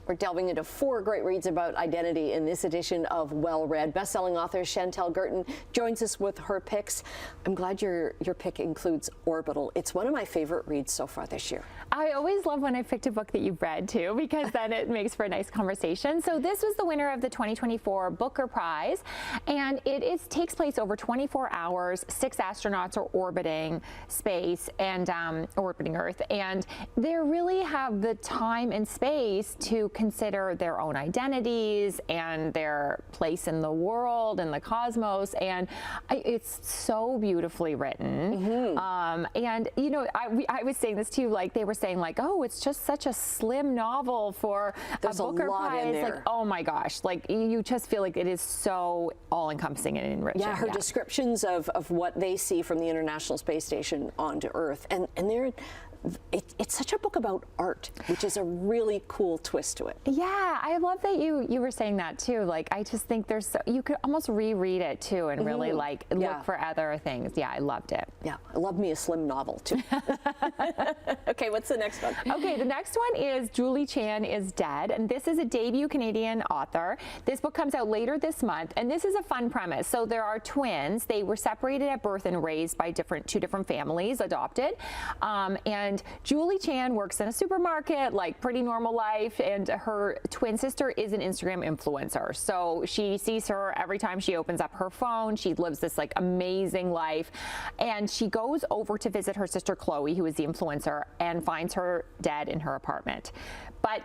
We're delving into 4 great reads about identity in this edition of Well Read. Best-selling author Chantel Guertin joins us with her picks. I'm glad your pick includes Orbital. It's one of my favorite reads so far this year. I always love when I picked a book that you've read too, because then it makes for a nice conversation. So this was the winner of the 2024 Booker Prize, and it takes place over 24 hours. 6 astronauts are orbiting space and orbiting Earth, and they really have the time and space to consider their own identities and their place in the world and the cosmos, and it's so beautifully written. And you know, I was saying this too, like they were saying like, oh, it's just such a slim novel for a Booker Prize. Like, oh my gosh, like you just feel like it is so all-encompassing and enriching. Yeah, her descriptions of what they see from the International Space Station onto Earth, and they're it's such a book about art, which is a really cool twist to it. Yeah, I love that you were saying that too. Like, I just think you could almost reread it too and really like look for other things. Yeah, I loved it. Yeah, I love me a slim novel too. Okay, what's the next one? Okay, the next one is Julie Chan is Dead, and this is a debut Canadian author. This book comes out later this month, and this is a fun premise. So there are twins. They were separated at birth and raised by two different families, adopted, and Julie Chan works in a supermarket, like pretty normal life, and her twin sister is an Instagram influencer. So she sees her every time she opens up her phone. She lives this like amazing life, and she goes over to visit her sister Chloe, who is the influencer, and finds her dead in her apartment. But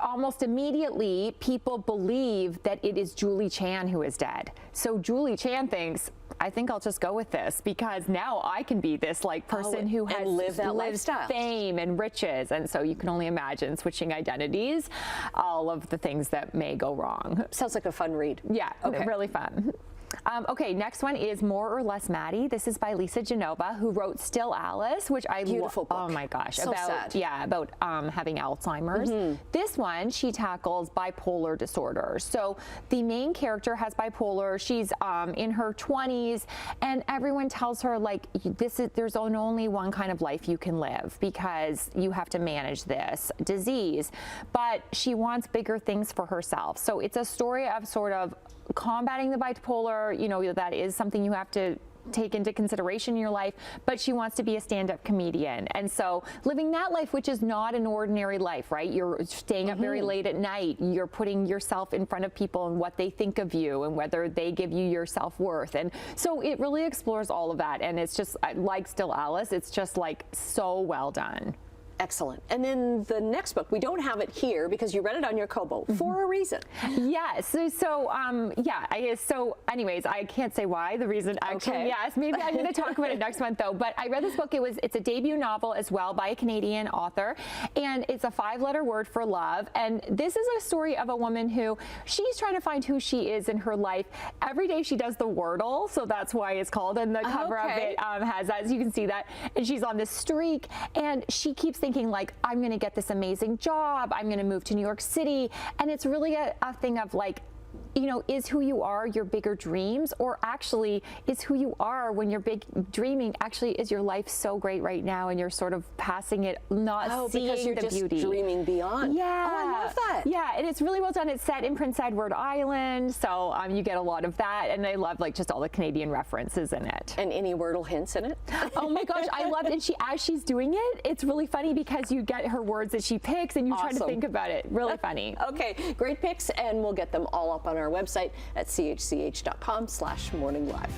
almost immediately, people believe that it is Julie Chan who is dead. So Julie Chan thinks, I think I'll just go with this, because now I can be this like person who has lived fame and riches. And so you can only imagine switching identities, all of the things that may go wrong. Sounds like a fun read. Yeah, really fun. Okay, next one is More or Less Maddie. This is by Lisa Genova, who wrote Still Alice, which I beautiful book. Oh my gosh, so about sad. Yeah, about having Alzheimer's. This one, she tackles bipolar disorder. So the main character has bipolar. She's in her 20s, and everyone tells her like there's only one kind of life you can live because you have to manage this disease. But she wants bigger things for herself. So it's a story of sort of combating the bipolar. You know, that is something you have to take into consideration in your life, but she wants to be a stand-up comedian. And so living that life, which is not an ordinary life, right? You're staying up very late at night. You're putting yourself in front of people and what they think of you and whether they give you your self-worth. And so it really explores all of that. And it's just like Still Alice, it's just like so well done. Excellent. And then the next book, we don't have it here because you read it on your Kobo for a reason. Yes. So anyways, I can't say why the reason. Actually, yes, maybe I'm going to talk about it next month though. But I read this book. It's a debut novel as well by a Canadian author, and it's a 5-letter word for love. And this is a story of a woman who she's trying to find who she is in her life. Every day she does the Wordle, so that's why it's called. And the cover of it has that, as you can see that. And she's on this streak, and she keeps thinking like, I'm going to get this amazing job. I'm going to move to New York City. And it's really a thing of like, you know, is who you are your bigger dreams, or actually is who you are when you're big dreaming actually is your life so great right now and you're sort of passing it, not seeing because you're the just beauty. Dreaming beyond. Yeah. Oh, I love that. Yeah, and it's really well done. It's set in Prince Edward Island, so you get a lot of that, and I love like just all the Canadian references in it. And any Wordle hints in it? Oh my gosh, I love it. And as she's doing it, it's really funny because you get her words that she picks and you try to think about it. Really funny. Okay, great picks, and we'll get them all up on our website at chch.com/morninglive.